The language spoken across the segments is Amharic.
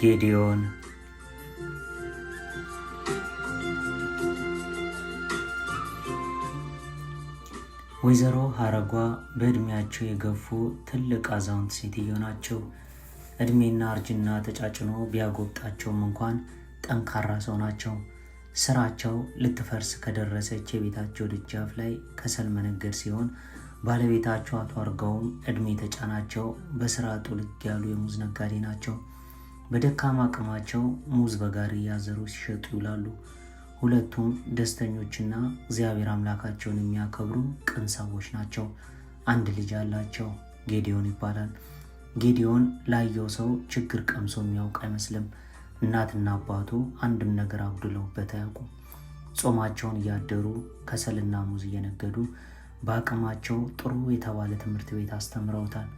ጌዲዮን ወይዘሮ ሀረጓ በእድሜያቸው የገፉ ትልቅ አዛውንት ሴትዮ ናቸው። እድሜና እርጅና ተጫጭኖ ቢያጎብጣቸውም እንኳን ጠንካራ ሰው ናቸው። ስራቸው ልትፈርስ ከደረሰች የቤታቸው ደጃፍ ላይ ከሰል መነገድ ሲሆን ባለቤታቸው አቶ አርጋውም እድሜ ተጫናቸው በስራ ጥልቅ ያሉ የሙዝ ነጋዴ ናቸው። በደካማ አቅማቸው ሙዝ በጋሪ እያዘሩ ሲሸጡ ይውላሉ። ሁለቱም ደስተኞችና እግዚአብሔር አምላካቸውን የሚያከብሩ ቅን ሰዎች ናቸው። አንድ ልጅ አላቸው፣ ጌዲዮን ይባላል። ጌዲዮን ላየው ሰው ችግር ቀምሶ የሚያውቅ አይመስልም። እናትና አባቱ አንድም ነገር አጉድለውበት አያውቁም። ጾማቸውን እያደሩ ከሰልና ሙዝ እየነገዱ በአቅማቸው ጥሩ የተባለ ትምህርት ቤት አስተምረውታል።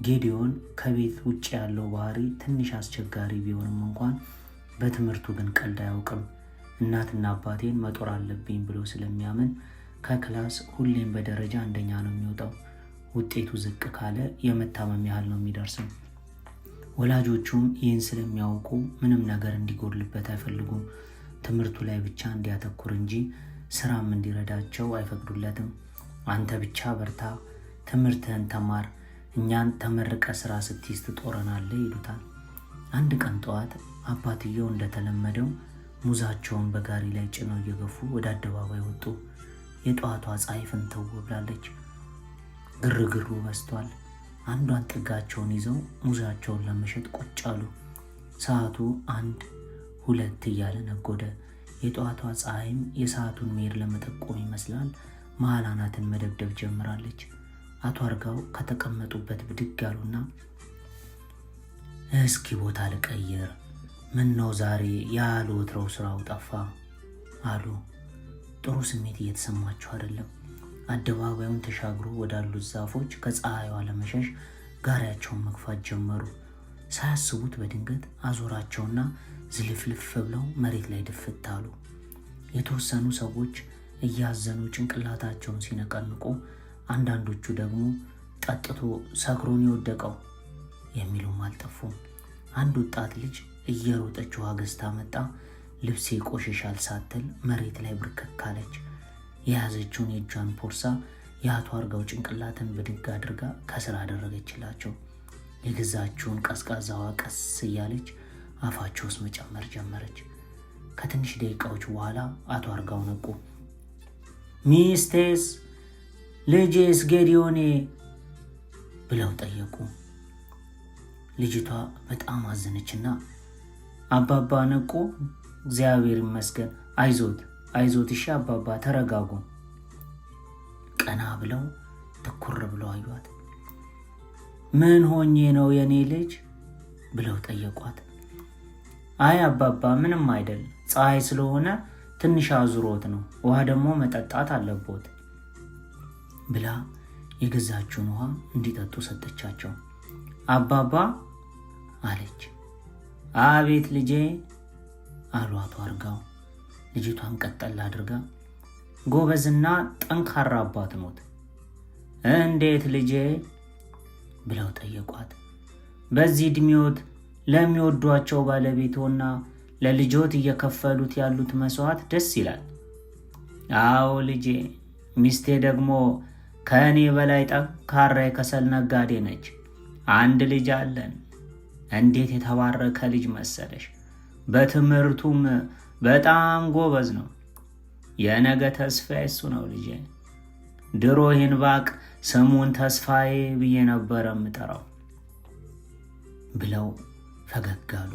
ጌዲዮን ከቤት ውጭ ያለው ባህሪ ትንሽ አስቸጋሪ ቢሆንም እንኳን በትምህርቱ ግን ቀልድ አያውቅም። እናትና አባቴን መጦር አለብኝ ብሎ ስለሚያምን ከክላስ ሁሌም በደረጃ አንደኛ ነው የሚወጣው። ውጤቱ ዝቅ ካለ የመታመም ያህል ነው የሚደርሰው። ወላጆቹም ይህን ስለሚያውቁ ምንም ነገር እንዲጎድልበት አይፈልጉም። ትምህርቱ ላይ ብቻ እንዲያተኩር እንጂ ስራም እንዲረዳቸው አይፈቅዱለትም። አንተ ብቻ በርታ፣ ትምህርትህን ተማር፣ እኛን ተመርቀ ስራ ስትይዝ ትጦረናለህ ይሉታል። አንድ ቀን ጠዋት አባትየው እንደተለመደው ሙዛቸውን በጋሪ ላይ ጭነው እየገፉ ወደ አደባባይ ወጡ። የጠዋቷ ፀሐይ ፍንትው ብላለች። ግርግሩ በዝቷል። አንዷን ጥጋቸውን ይዘው ሙዛቸውን ለመሸጥ ቁጭ አሉ። ሰዓቱ 1 2 እያለ ነጎደ። የጠዋቷ ፀሐይም የሰዓቱን መሄድ ለመጠቆም ይመስላል መሀል አናትን መደብደብ ጀምራለች። አቶ አርጋው ከተቀመጡበት ብድግ አሉና እስኪ ቦታ ልቀይር፣ ምን ነው ዛሬ ያለ ወትሮው ስራው ጠፋ አሉ። ጥሩ ስሜት እየተሰማቸው አይደለም። አደባባዩን ተሻግሮ ወዳሉት ዛፎች ከፀሐይዋ ለመሸሽ ጋሪያቸውን መግፋት ጀመሩ። ሳያስቡት በድንገት አዞራቸውና ዝልፍልፍ ብለው መሬት ላይ ድፍት አሉ። የተወሰኑ ሰዎች እያዘኑ ጭንቅላታቸውን ሲነቀንቁ፣ አንዳንዶቹ ደግሞ ጠጥቶ ሰክሮን የወደቀው የሚሉም አልጠፉም። አንድ ወጣት ልጅ እየሮጠች ውሃ ገዝታ መጣ። ልብሴ ቆሽሻል ሳትል መሬት ላይ ብርከክ አለች። የያዘችውን የእጇን ቦርሳ የአቶ አርጋው ጭንቅላትን ብድግ አድርጋ ከስር አደረገችላቸው። የገዛችውን ቀዝቃዛ ውሃ ቀስ እያለች አፋቸው ውስጥ መጨመር ጀመረች። ከትንሽ ደቂቃዎች በኋላ አቶ አርጋው ነቁ። ሚስቴስ ልጄስ ጌዲዮኔ ብለው ጠየቁ። ልጅቷ በጣም አዘነችና አባባ ነቁ? እግዚአብሔር ይመስገን፣ አይዞት እሺ አባባ ተረጋጉ። ቀና ብለው ትኩር ብለው አዩት። ምን ሆኜ ነው የኔ ልጅ ብለው ጠየቋት። አይ አባባ ምንም አይደል፣ ፀሐይ ስለሆነ ትንሽ አዙሮት ነው፣ ውሃ ደግሞ መጠጣት አለቦት ብላ የገዛችውን ውሃ እንዲጠጡ ሰጠቻቸው። አባባ አለች። አቤት ልጄ አሉ አቶ አርጋው። ልጅቷም ቀጠል አድርጋ ጎበዝና ጠንካራ አባት ኖት። እንዴት ልጄ ብለው ጠየቋት። በዚህ እድሜዎት ለሚወዷቸው ባለቤቶና ለልጆት እየከፈሉት ያሉት መስዋዕት ደስ ይላል። አዎ ልጄ፣ ሚስቴ ደግሞ ከእኔ በላይ ጠንካራ የከሰል ነጋዴ ነች። አንድ ልጅ አለን። እንዴት የተባረከ ልጅ መሰለሽ! በትምህርቱም በጣም ጎበዝ ነው። የነገ ተስፋዬ እሱ ነው ልጄ። ድሮ ይህን ባቅ ስሙን ተስፋዬ ብዬ ነበረ የምጠራው ብለው ፈገግ አሉ።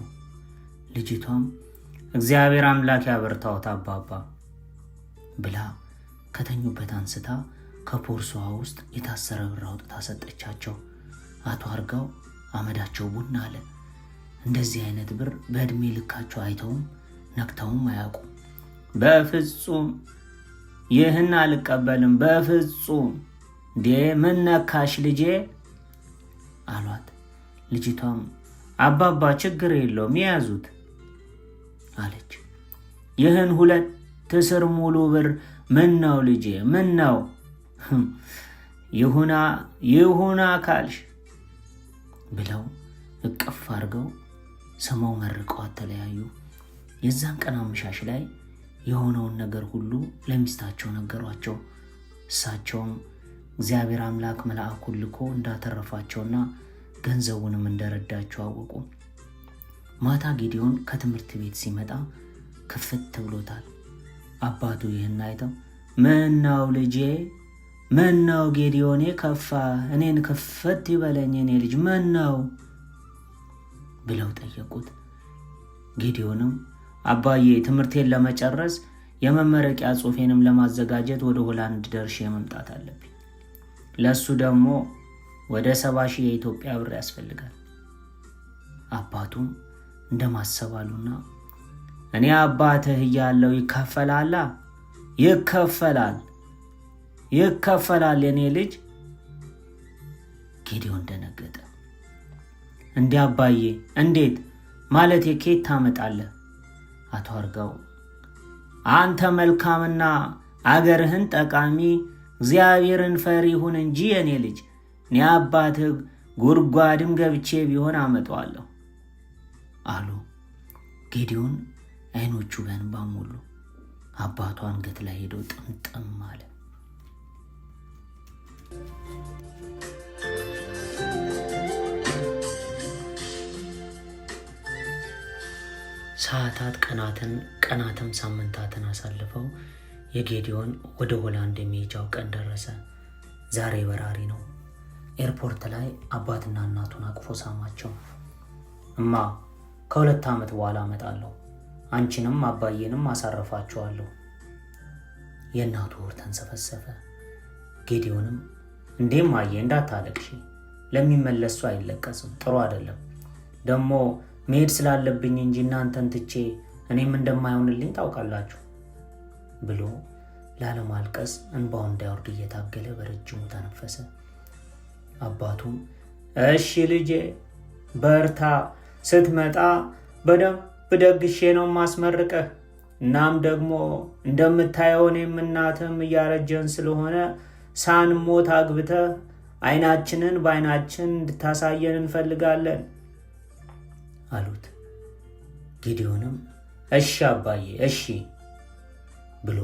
ልጅቷም እግዚአብሔር አምላክ ያበርታዎት አባባ ብላ ከተኙበት አንስታ ከፖርሷ ውስጥ የታሰረ ብር አውጥታ ሰጠቻቸው። አቶ አርጋው አመዳቸው ቡና አለ። እንደዚህ አይነት ብር በእድሜ ልካቸው አይተውም ነክተውም አያውቁም። በፍጹም ይህን አልቀበልም፣ በፍጹም ምን ነካሽ ልጄ አሏት። ልጅቷም አባባ ችግር የለውም የያዙት አለች። ይህን 2 ስር ሙሉ ብር ምን ነው ልጄ ምን ነው? ይሁና ካልሽ ብለው እቅፍ አድርገው ስመው መርቀዋት ተለያዩ። የዛን ቀን አመሻሽ ላይ የሆነውን ነገር ሁሉ ለሚስታቸው ነገሯቸው። እሳቸውም እግዚአብሔር አምላክ መልአኩን ልኮ እንዳተረፋቸውና ገንዘቡንም እንደረዳቸው አወቁ። ማታ ጌዲዮን ከትምህርት ቤት ሲመጣ ክፍት ብሎታል። አባቱ ይህን አይተው ምነው ልጄ፣ ምነው ጌዲዮኔ ከፋ፣ እኔን ክፍት ይበለኝ እኔ ልጅ ምነው ብለው ጠየቁት። ጌዲዮንም አባዬ ትምህርቴን ለመጨረስ የመመረቂያ ጽሑፌንም ለማዘጋጀት ወደ ሆላንድ ደርሼ መምጣት አለብኝ። ለሱ ደግሞ ወደ 70,000 የኢትዮጵያ ብር ያስፈልጋል። አባቱም እንደማሰባሉና እኔ አባትህ እያለሁ ይከፈላላ? ይከፈላል የኔ ልጅ። ጌዲዮን ደነገጠ። እንዴ አባዬ እንዴት ማለት የኬት ታመጣለህ? አቶ አርጋው አንተ መልካምና አገርህን ጠቃሚ እግዚአብሔርን ፈሪ ሁን እንጂ የኔ ልጅ፣ እኔ አባትህ ጉድጓድም ገብቼ ቢሆን አመጣዋለሁ አሉ። ጌዲዮን አይኖቹ በእንባ ሞሉ። አባቱ አንገት ላይ ሄዶ ጥምጥም አለ። ሰዓታት ቀናትም ሳምንታትን አሳልፈው የጌዲዮን ወደ ሆላንድ የሚሄጃው ቀን ደረሰ። ዛሬ በራሪ ነው። ኤርፖርት ላይ አባትና እናቱን አቅፎ ሳማቸው። እማ ከ2 ዓመት በኋላ እመጣለሁ፣ አንቺንም አባዬንም አሳርፋችኋለሁ። የእናቱ ወር ተንሰፈሰፈ። ጌዲዮንም እንዴም አየ እንዳታለቅሺ፣ ለሚመለሱ አይለቀስም፣ ጥሩ አይደለም። ደግሞ መሄድ ስላለብኝ እንጂ እናንተን ትቼ እኔም እንደማይሆንልኝ ታውቃላችሁ ብሎ ላለማልቀስ እንባው እንዳይወርድ እየታገለ በረጅሙ ተነፈሰ። አባቱም እሺ ልጄ በርታ፣ ስትመጣ በደንብ ደግሼ ነው ማስመርቀህ። እናም ደግሞ እንደምታየው እኔም እናትም እያረጀን ስለሆነ ሳንሞት አግብተህ አይናችንን በአይናችን እንድታሳየን እንፈልጋለን አሉት። ጌዲዮንም እሺ አባዬ እሺ ብሎ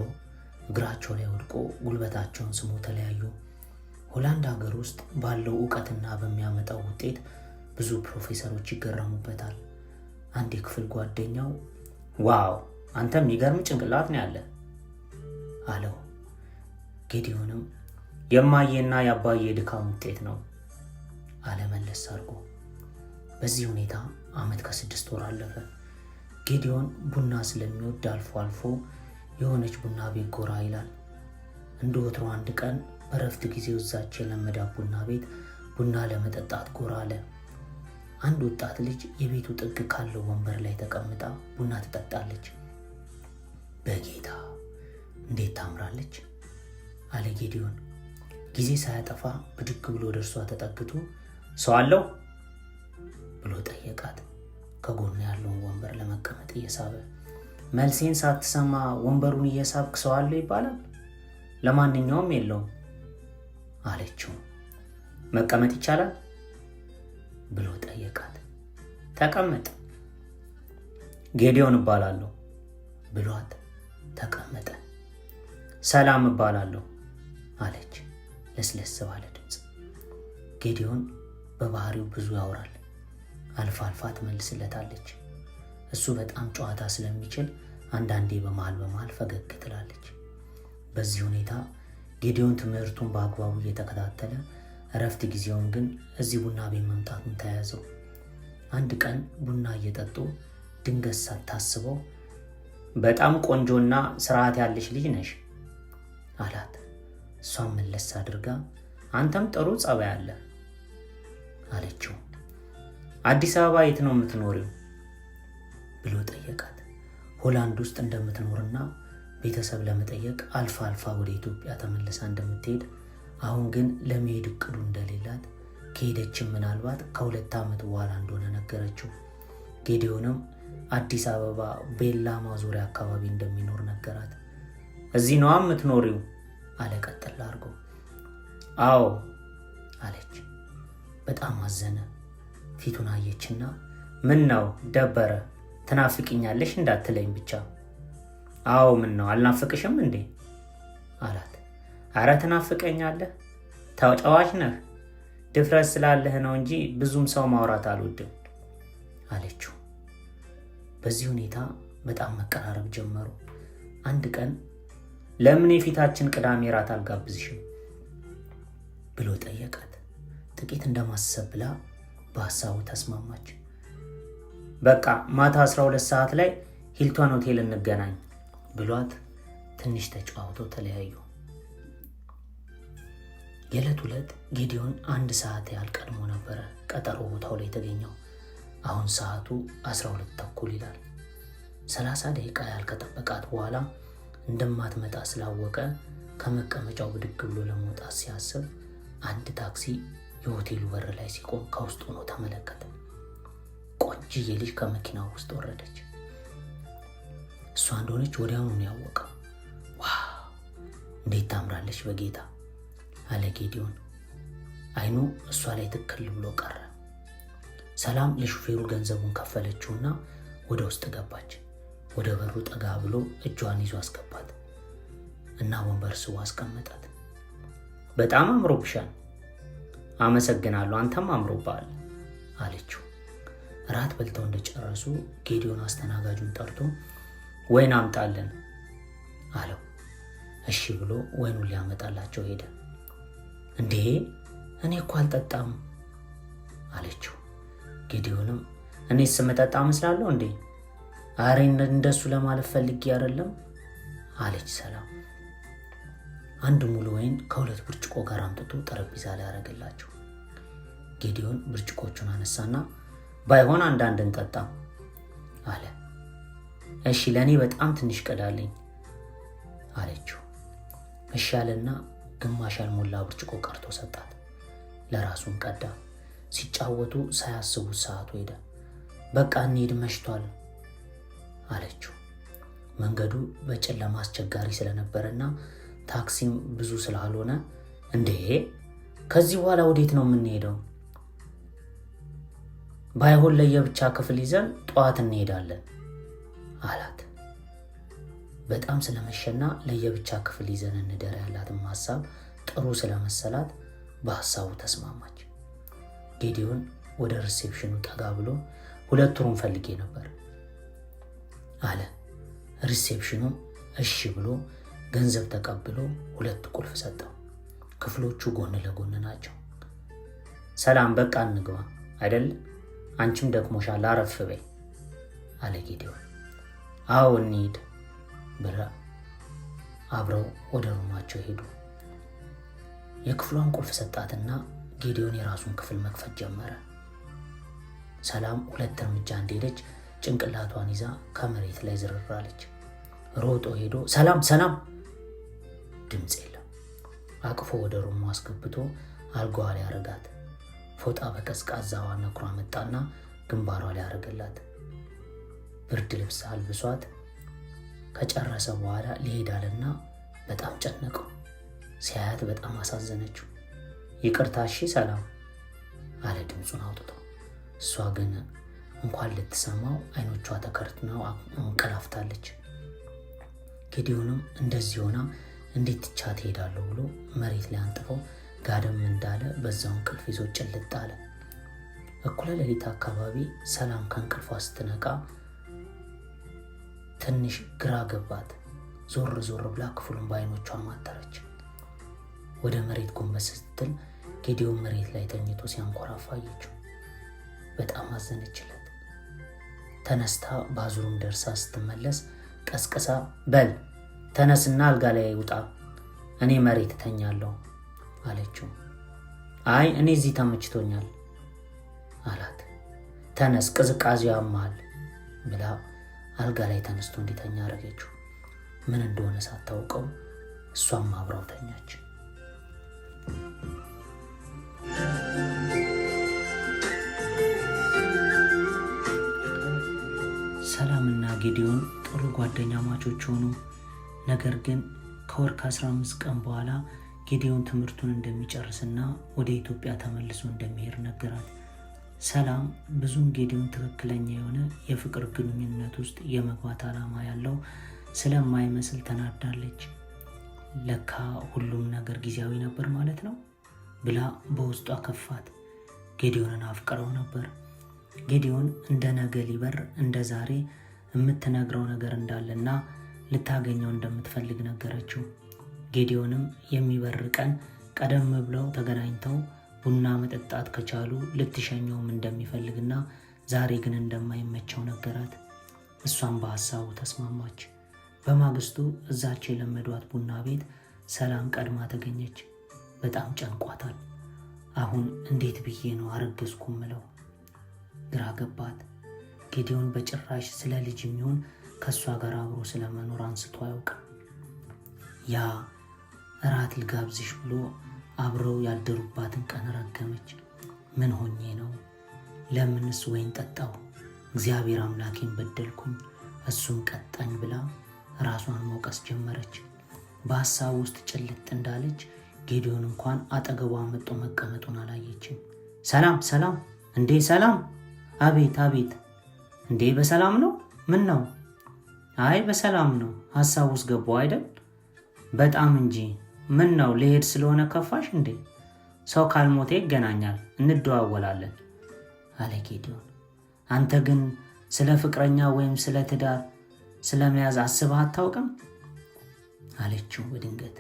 እግራቸው ላይ ወድቆ ጉልበታቸውን ስሞ ተለያዩ። ሆላንድ ሀገር ውስጥ ባለው ዕውቀትና በሚያመጣው ውጤት ብዙ ፕሮፌሰሮች ይገረሙበታል። አንድ የክፍል ጓደኛው ዋው አንተ የሚገርም ጭንቅላት ነው ያለ አለው። ጌዲዮንም የማየና የአባዬ ድካም ውጤት ነው አለ መለስ አድርጎ። በዚህ ሁኔታ ዓመት ከ6 ወር አለፈ። ጌዲዮን ቡና ስለሚወድ አልፎ አልፎ የሆነች ቡና ቤት ጎራ ይላል። እንደ ወትሮ አንድ ቀን በረፍት ጊዜው እዛች የለመዳት ቡና ቤት ቡና ለመጠጣት ጎራ አለ። አንድ ወጣት ልጅ የቤቱ ጥግ ካለው ወንበር ላይ ተቀምጣ ቡና ትጠጣለች። በጌታ እንዴት ታምራለች አለ ጌዲዮን። ጊዜ ሳያጠፋ ብድግ ብሎ ደርሷ ተጠግቶ ሰው አለው ብሎ ጠየቃት። ከጎኑ ያለውን ወንበር ለመቀመጥ እየሳበ መልሴን ሳትሰማ ወንበሩን እየሳብክ ሰው አለው ይባላል? ለማንኛውም የለውም አለችው። መቀመጥ ይቻላል ብሎ ጠየቃት። ተቀመጥ። ጌዲዮን እባላለሁ ብሏት ተቀመጠ። ሰላም እባላለሁ አለች ለስለስ ባለ ድምፅ። ጌዲዮን በባህሪው ብዙ ያወራል፣ አልፋ አልፋ ትመልስለታለች። እሱ በጣም ጨዋታ ስለሚችል አንዳንዴ በመሃል ፈገግ ትላለች። በዚህ ሁኔታ ጌዲዮን ትምህርቱን በአግባቡ እየተከታተለ እረፍት ጊዜውን ግን እዚህ ቡና ቤት መምጣቱን ተያዘው። አንድ ቀን ቡና እየጠጡ ድንገት ሳታስበው በጣም ቆንጆና ስርዓት ያለሽ ልጅ ነሽ አላት። እሷን መለስ አድርጋ አንተም ጥሩ ጸባይ አለ አለችው። አዲስ አበባ የት ነው የምትኖሪው ብሎ ጠየቃት። ሆላንድ ውስጥ እንደምትኖርና ቤተሰብ ለመጠየቅ አልፋ አልፋ ወደ ኢትዮጵያ ተመልሳ እንደምትሄድ፣ አሁን ግን ለመሄድ እቅዱ እንደሌላት፣ ከሄደችም ምናልባት ከ2 ዓመት በኋላ እንደሆነ ነገረችው። ጌዲዮንም አዲስ አበባ ቤላ ማዞሪያ አካባቢ እንደሚኖር ነገራት። እዚህ ነው የምትኖሪው አለ ቀጥል አድርጎ። አዎ አለች። በጣም አዘነ። ፊቱን አየችና ምን ነው ደበረ? ትናፍቅኛለሽ እንዳትለኝ ብቻ። አዎ ምን ነው አልናፍቅሽም እንዴ አላት። አረ ትናፍቀኛለህ፣ ተጫዋች ነህ፣ ድፍረት ስላለህ ነው እንጂ ብዙም ሰው ማውራት አልወድም አለችው። በዚህ ሁኔታ በጣም መቀራረብ ጀመሩ። አንድ ቀን ለምን የፊታችን ቅዳሜ ራት አልጋብዝሽም ብሎ ጠየቃት። ጥቂት እንደማሰብ ብላ በሀሳቡ ተስማማች። በቃ ማታ 12 ሰዓት ላይ ሂልቶን ሆቴል እንገናኝ ብሏት ትንሽ ተጨዋውተው ተለያዩ። የዕለት ዕለት ጌዲዮን 1 ሰዓት ያህል ቀድሞ ነበረ ቀጠሮ ቦታው ላይ የተገኘው። አሁን ሰዓቱ 12 ተኩል ይላል። 30 ደቂቃ ያህል ከጠበቃት በኋላ እንደማትመጣ ስላወቀ ከመቀመጫው ብድግ ብሎ ለመውጣት ሲያስብ አንድ ታክሲ የሆቴሉ በር ላይ ሲቆም ከውስጥ ሆኖ ተመለከተ። ቆንጅዬ ልጅ ከመኪናው ውስጥ ወረደች። እሷ እንደሆነች ወዲያውኑ ነው ያወቀው። ዋው እንዴት ታምራለች በጌታ አለ ጌዲዮን። አይኑ እሷ ላይ ትክል ብሎ ቀረ። ሰላም ለሹፌሩ ገንዘቡን ከፈለችውና ወደ ውስጥ ገባች። ወደ በሩ ጠጋ ብሎ እጇን ይዞ አስገባት እና ወንበር ስቦ አስቀመጣት። በጣም አምሮብሻል። አመሰግናለሁ፣ አንተም አምሮብሃል አለችው። ራት በልተው እንደጨረሱ ጌዲዮን አስተናጋጁን ጠርቶ ወይን አምጣልን አለው። እሺ ብሎ ወይኑን ሊያመጣላቸው ሄደ። እንዴ እኔ እኮ አልጠጣም አለችው። ጌዲዮንም እኔ ስመጠጣ መስላለሁ እንዴ? አሬ እንደሱ ለማለት ፈልጌ አይደለም አለች ሰላም። አንድ ሙሉ ወይን ከ2 ብርጭቆ ጋር አምጥቶ ጠረጴዛ ላይ ያደረገላቸው። ጌዲዮን ብርጭቆቹን አነሳና ባይሆን አንዳንድ እንጠጣ አለ። እሺ ለኔ በጣም ትንሽ ቀዳልኝ አለችው። እሺ አለና ግማሽ ያልሞላ ብርጭቆ ቀርቶ ሰጣት። ለራሱን ቀዳ። ሲጫወቱ ሳያስቡት ሰዓቱ ሄደ። በቃ እንሂድ መሽቷል አለችው። መንገዱ በጨለማ አስቸጋሪ ስለነበረና ታክሲም ብዙ ስላልሆነ እንዴ ከዚህ በኋላ ወዴት ነው የምንሄደው? ባይሆን ለየብቻ ክፍል ይዘን ጠዋት እንሄዳለን አላት። በጣም ስለመሸና ለየብቻ ክፍል ይዘን እንደር ያላትም ሐሳብ ጥሩ ስለመሰላት በሐሳቡ ተስማማች። ጌዲዮን ወደ ሪሴፕሽኑ ጠጋ ብሎ 2 ሩም ፈልጌ ነበር አለ። ሪሴፕሽኑ እሺ ብሎ ገንዘብ ተቀብሎ 2 ቁልፍ ሰጠው። ክፍሎቹ ጎን ለጎን ናቸው። ሰላም በቃ እንግባ አይደል? አንቺም ደክሞሻል አረፍ በይ አለ ጌዲዮን። አዎ እንሂድ ብላ አብረው ወደ ሩማቸው ሄዱ። የክፍሏን ቁልፍ ሰጣትና ጌዲዮን የራሱን ክፍል መክፈት ጀመረ። ሰላም 2 እርምጃ እንደሄደች ጭንቅላቷን ይዛ ከመሬት ላይ ዝርራለች። ሮጦ ሄዶ ሰላም ሰላም፣ ድምፅ የለም። አቅፎ ወደ ሩሙ አስገብቶ አልጋዋ ላይ ያረጋት። ፎጣ በቀዝቃዛዋ ነክሯ መጣና ግንባሯ ላይ ያረገላት። ብርድ ልብስ አልብሷት ከጨረሰ በኋላ ሊሄዳልና በጣም ጨነቀው። ሲያያት በጣም አሳዘነችው። ይቅርታ እሺ ሰላም አለ ድምፁን አውጥቶ። እሷ ግን እንኳን ልትሰማው አይኖቿ ተከርትነው አንቀላፍታለች። ጌዲዮንም እንደዚህ ሆና እንዴት ትቻት ሄዳለሁ ብሎ መሬት ላይ አንጥፎ ጋደም እንዳለ በዛው እንቅልፍ ይዞ ጭልጥ አለ። እኩለ ሌሊት አካባቢ ሰላም ከእንቅልፏ ስትነቃ ትንሽ ግራ ገባት። ዞር ዞር ብላ ክፍሉን በአይኖቿ ማተረች። ወደ መሬት ጎንበስ ስትል ጌዲዮን መሬት ላይ ተኝቶ ሲያንኮራፋ አየችው። በጣም አዘነችለት። ተነስታ ባዙሩም ደርሳ ስትመለስ ቀስቀሳ በል ተነስና አልጋ ላይ ውጣ፣ እኔ መሬት ተኛለሁ አለችው። አይ እኔ እዚህ ተመችቶኛል አላት። ተነስ ቅዝቃዜው ያማል ብላ አልጋ ላይ ተነስቶ እንዲተኛ አረገችው። ምን እንደሆነ ሳታውቀው እሷም አብራው ተኛች። ሰላምና ጌዲዮን ጥሩ ጓደኛ ማቾች ሆኑ። ነገር ግን ከወር ከ15 ቀን በኋላ ጌዲዮን ትምህርቱን እንደሚጨርስና ወደ ኢትዮጵያ ተመልሶ እንደሚሄድ ነገራት። ሰላም ብዙም ጌዲዮን ትክክለኛ የሆነ የፍቅር ግንኙነት ውስጥ የመግባት ዓላማ ያለው ስለማይመስል ተናዳለች። ለካ ሁሉም ነገር ጊዜያዊ ነበር ማለት ነው ብላ በውስጧ ከፋት። ጌዲዮንን አፍቅረው ነበር። ጌዲዮን እንደ ነገ ሊበር እንደ ዛሬ የምትነግረው ነገር እንዳለና ልታገኘው እንደምትፈልግ ነገረችው። ጌዲዮንም የሚበር ቀን ቀደም ብለው ተገናኝተው ቡና መጠጣት ከቻሉ ልትሸኘውም እንደሚፈልግና ዛሬ ግን እንደማይመቸው ነገራት። እሷም በሀሳቡ ተስማማች። በማግስቱ እዛቸው የለመዷት ቡና ቤት ሰላም ቀድማ ተገኘች። በጣም ጨንቋታል። አሁን እንዴት ብዬ ነው አረገዝኩ ምለው? ግራ ገባት። ጌዲዮን በጭራሽ ስለ ልጅ የሚሆን ከእሷ ጋር አብሮ ስለመኖር አንስቶ አያውቅም። ያ እራት ልጋብዝሽ ብሎ አብረው ያደሩባትን ቀን ረገመች። ምን ሆኜ ነው? ለምንስ ወይን ጠጣው? እግዚአብሔር አምላኬን በደልኩኝ፣ እሱም ቀጣኝ ብላ ራሷን መውቀስ ጀመረች። በሀሳብ ውስጥ ጭልጥ እንዳለች ጌዲዮን እንኳን አጠገቧ መጥቶ መቀመጡን አላየችም። ሰላም እንዴ! ሰላም! አቤት እንዴ! በሰላም ነው? ምን ነው? አይ በሰላም ነው። ሀሳብ ውስጥ ገባው አይደል? በጣም እንጂ። ምን ነው ልሄድ ስለሆነ ከፋሽ እንዴ? ሰው ካልሞተ ይገናኛል፣ እንደዋወላለን አለ ጌዲዮን። አንተ ግን ስለ ፍቅረኛ ወይም ስለ ትዳር ስለመያዝ አስበህ አታውቅም አለችው በድንገት።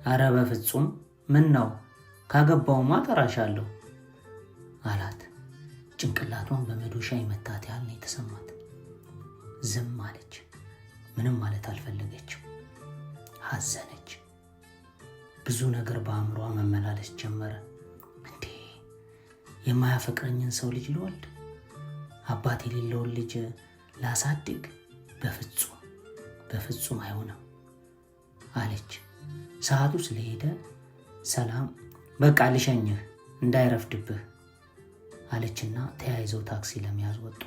አረ በፍጹም። ምን ነው? ካገባውማ ጠራሻለሁ አላት። ጭንቅላቷን በመዶሻ የመታት ያህል ነው የተሰማት። ዝም አለች። ምንም ማለት አልፈለገችም። ሐዘነች። ብዙ ነገር በአእምሯ መመላለስ ጀመረ። እንዴ የማያፈቅረኝን ሰው ልጅ ልወልድ? አባት የሌለውን ልጅ ላሳድግ? በፍጹም አይሆንም አለች። ሰዓቱ ስለሄደ ሰላም በቃ ልሸኝህ እንዳይረፍድብህ አለችና ተያይዘው ታክሲ ለመያዝ ወጡ።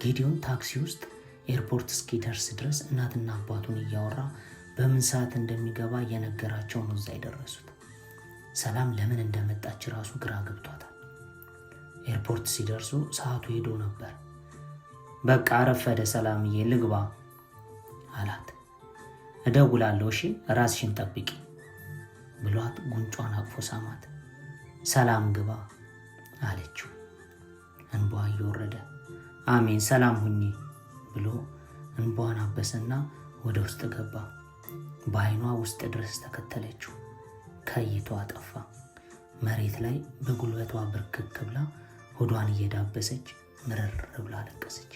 ጌዲዮን ታክሲ ውስጥ ኤርፖርት እስኪደርስ ድረስ እናትና አባቱን እያወራ በምን ሰዓት እንደሚገባ እየነገራቸው ነው እዛ የደረሱት። ሰላም ለምን እንደመጣች ራሱ ግራ ገብቷታል። ኤርፖርት ሲደርሱ ሰዓቱ ሄዶ ነበር። በቃ አረፈደ ሰላምዬ፣ ልግባ አላት። እደውላለሁ እሺ፣ ራስሽን ጠብቂ ብሏት ጉንጯን አቅፎ ሳማት። ሰላም ግባ አለችው። እንባዋ እየወረደ አሜን ሰላም ሁኚ ብሎ እንባዋን አበሰና ወደ ውስጥ ገባ። በአይኗ ውስጥ ድረስ ተከተለችው። ከይቷ ጠፋ። መሬት ላይ በጉልበቷ ብርክክ ብላ ሆዷን እየዳበሰች ምርር ብላ አለቀሰች።